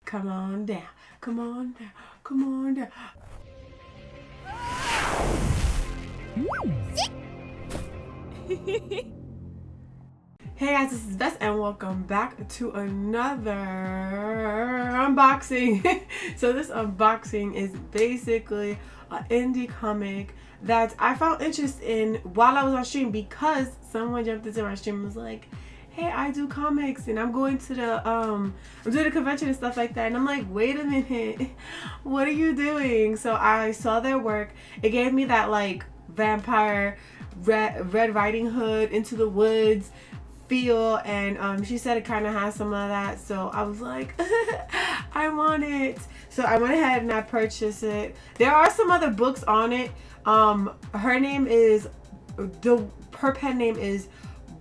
Come on down. Come on down. Come on down. Hey guys, this is Vess and welcome back to another unboxing. So this unboxing is basically an indie comic that I found interest in while I was on stream because someone jumped into my stream and was like, hey, I do comics and I'm going to the I'm doing a convention and stuff like that. And I'm like, wait a minute, what are you doing? So I saw their work. It gave me that like vampire Red Riding Hood, Into the Woods feel, and she said it kind of has some of that, so I was like I want it, so I went ahead and I purchased it. There are some other books on it. Her pen name is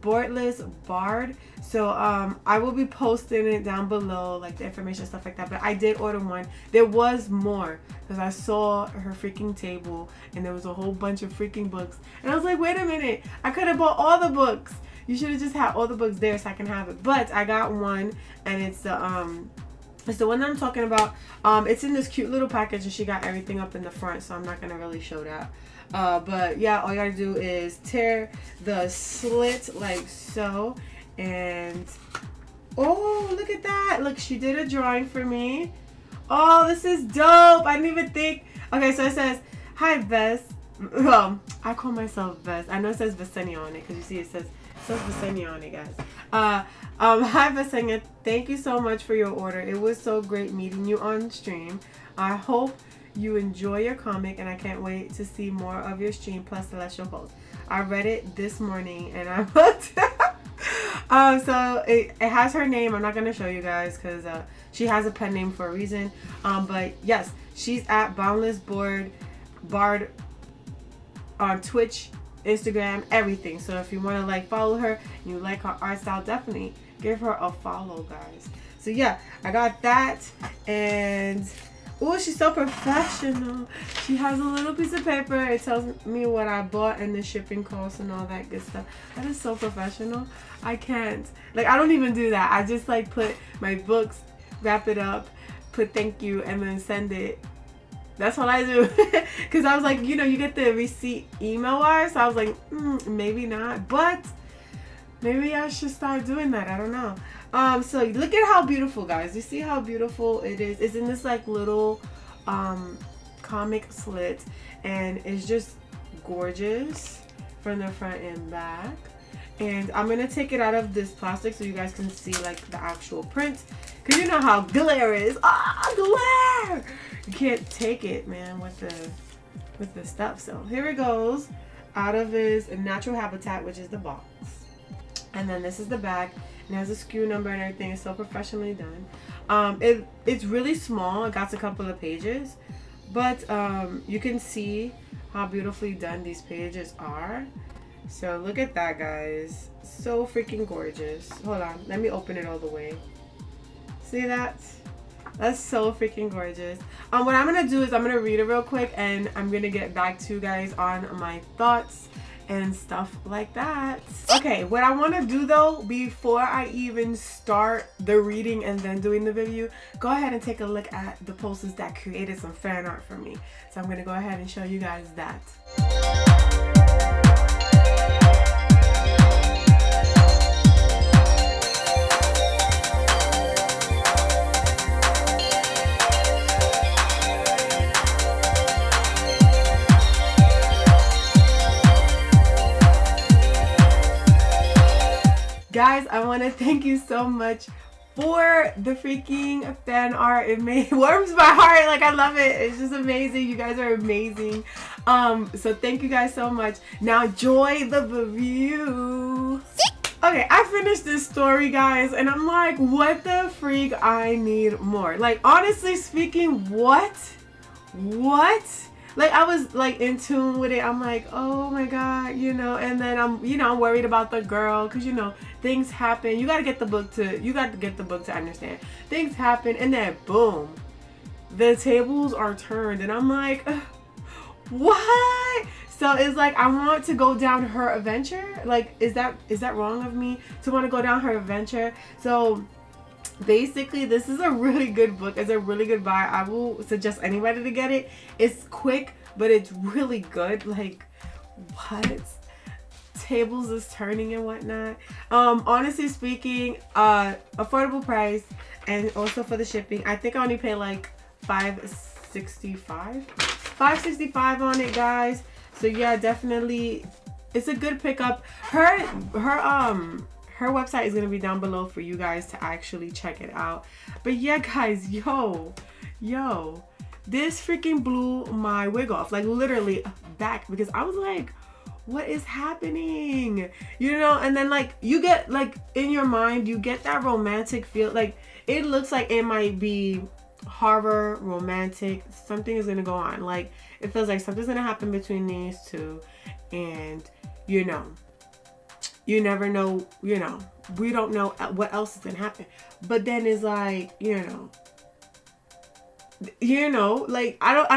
Boardless Bard, so I will be posting it down below, like the information, stuff like that. But I did order one. There was more because I saw her freaking table and there was a whole bunch of freaking books, and I was like, wait a minute, I could have bought all the books. You should have just had all the books there so I can have it. But I got one, and it's the one that I'm talking about. It's in this cute little package, and she got everything up in the front, so I'm not gonna really show that. But yeah, all you gotta do is tear the slit like so, and oh, look at that! Look, she did a drawing for me. Oh, this is dope! I didn't even think. Okay, so it says, "Hi, Vess." Well, I call myself Vess. I know it says Vesenia on it because you see it says Vesenia on it, guys. Hi Vesenia, thank you so much for your order. It was so great meeting you on stream. I hope you enjoy your comic and I can't wait to see more of your stream plus Celestial Post. I read it this morning and I looked so it has her name. I'm not gonna show you guys because she has a pen name for a reason. But yes, she's at Boundless Bard on Twitch, Instagram, everything. So if you want to like follow her and you like her art style, definitely give her a follow, guys. So yeah, I got that, and oh, she's so professional. She has a little piece of paper. It tells me what I bought and the shipping costs and all that good stuff. That is so professional. I can't, like, I don't even do that. I just like put my books, wrap it up, put thank you, and then send it. That's what I do. Because I was like, you know, you get the receipt email wise. So I was like, maybe not. But maybe I should start doing that. I don't know. So look at how beautiful, guys. You see how beautiful it is? It's in this like little comic slit. And it's just gorgeous from the front and back. And I'm going to take it out of this plastic so you guys can see like the actual print. Because you know how glare is. Ah, glare! You can't take it, man, with the stuff. So here it goes out of his natural habitat, which is the box. And then this is the back. It has a SKU number and everything. It's so professionally done. It's really small. It got a couple of pages. But you can see how beautifully done these pages are. So look at that, guys. So freaking gorgeous. Hold on. Let me open it all the way. See that? That's so freaking gorgeous. What I'm gonna do is I'm gonna read it real quick and I'm gonna get back to you guys on my thoughts and stuff like that. Okay, what I want to do though, before I even start the reading and then doing the review, go ahead and take a look at the posters that created some fan art for me. So I'm gonna go ahead and show you guys that. Guys, I want to thank you so much for the freaking fan art. It warms my heart. Like, I love it. It's just amazing. You guys are amazing. So thank you guys so much. Now enjoy the review. Okay, I finished this story, guys, and I'm like, what the freak? I need more. Like, honestly speaking, what? Like, I was like in tune with it. I'm like, oh my god, you know. And then I'm worried about the girl because, you know, things happen. You got to get the book to understand. Things happen, and then boom, the tables are turned, and I'm like, what? So it's like, I want to go down her adventure. Like, is that wrong of me to want to go down her adventure? So basically, this is a really good book. It's a really good buy. I will suggest anybody to get it. It's quick, but it's really good. Like, what? Tables is turning and whatnot. Honestly speaking, affordable price, and also for the shipping, I think I only pay like $5.65 on it, guys. So yeah, definitely, it's a good pickup. Her website is gonna be down below for you guys to actually check it out. But yeah, guys, yo, this freaking blew my wig off, like literally back, because I was like, what is happening? You know, and then like you get like in your mind, you get that romantic feel. Like it looks like it might be horror, romantic, something is gonna go on. Like it feels like something's gonna happen between these two, and you know, you never know, you know, we don't know what else is gonna happen. But then it's like, you know, like I don't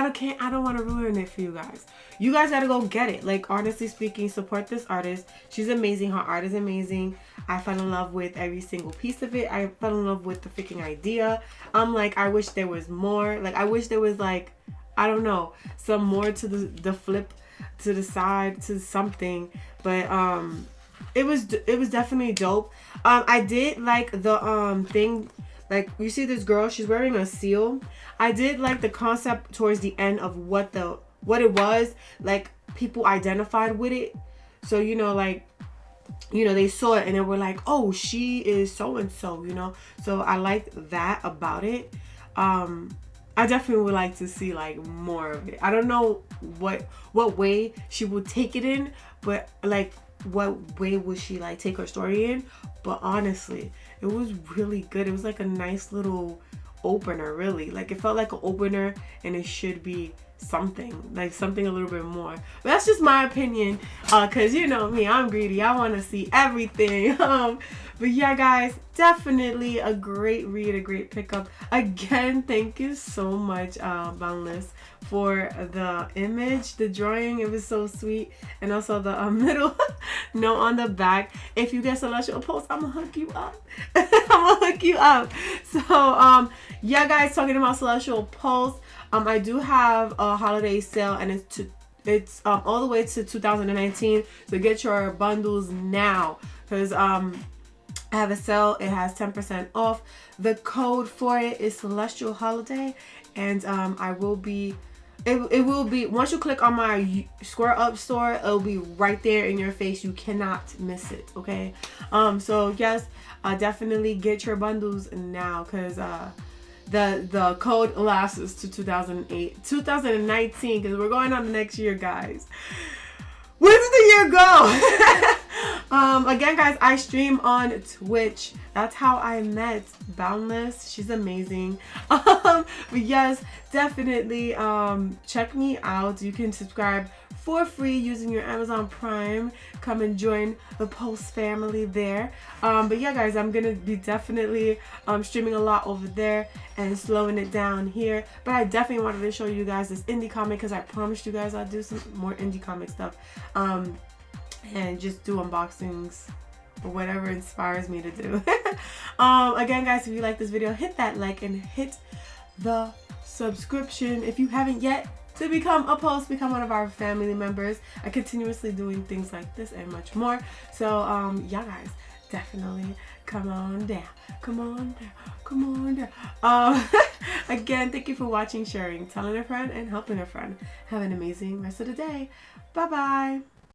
want to ruin it for you guys. You guys gotta go get it. Like, honestly speaking, support this artist. She's amazing. Her art is amazing. I fell in love with every single piece of it. I fell in love with the freaking idea. I'm like, I wish there was more. Like, I wish there was like, I don't know, some more to the flip to the side, to something. But it was definitely dope. I did like the thing, like you see this girl, she's wearing a seal. I did like the concept towards the end of what it was, like people identified with it. So, you know, like, you know, they saw it and they were like, oh, she is so and so, you know. So I liked that about it. I definitely would like to see like more of it. I don't know what way she would take it in, but like what way would she like take her story in. But honestly, it was really good. It was like a nice little opener, really. Like it felt like an opener, and it should be something a little bit more. But that's just my opinion, because you know me, I'm greedy. I want to see everything. But yeah, guys, definitely a great read, a great pickup. Again, thank you so much, Boundless, for the image, the drawing. It was so sweet. And also the middle note on the back. If you get Celestial Pulse, I'm gonna hook you up. So yeah, guys, talking about Celestial Pulse, I do have a holiday sale, and it's all the way to 2019. So get your bundles now, because I have a sale. It has 10% off. The code for it is Celestial Holiday, and it will be, once you click on my Square Up store, it'll be right there in your face. You cannot miss it, okay? So yes, definitely get your bundles now, because the code lasts us to 2019, because we're going on the next year, guys. Where did the year go? Again, guys, I stream on Twitch. That's how I met Boundless. She's amazing. But yes, definitely check me out. You can subscribe for free using your Amazon Prime. Come and join the Pulse family there. But yeah, guys, I'm gonna be definitely streaming a lot over there and slowing it down here. But I definitely wanted to show you guys this indie comic, because I promised you guys I'd do some more indie comic stuff, and just do unboxings or whatever inspires me to do. Again, guys, if you like this video, hit that like and hit the subscription if you haven't yet, to become a Pulse, become one of our family members. I continuously doing things like this and much more. So yeah, guys, definitely come on down. Again, thank you for watching, sharing, telling a friend, and helping a friend. Have an amazing rest of the day. Bye bye.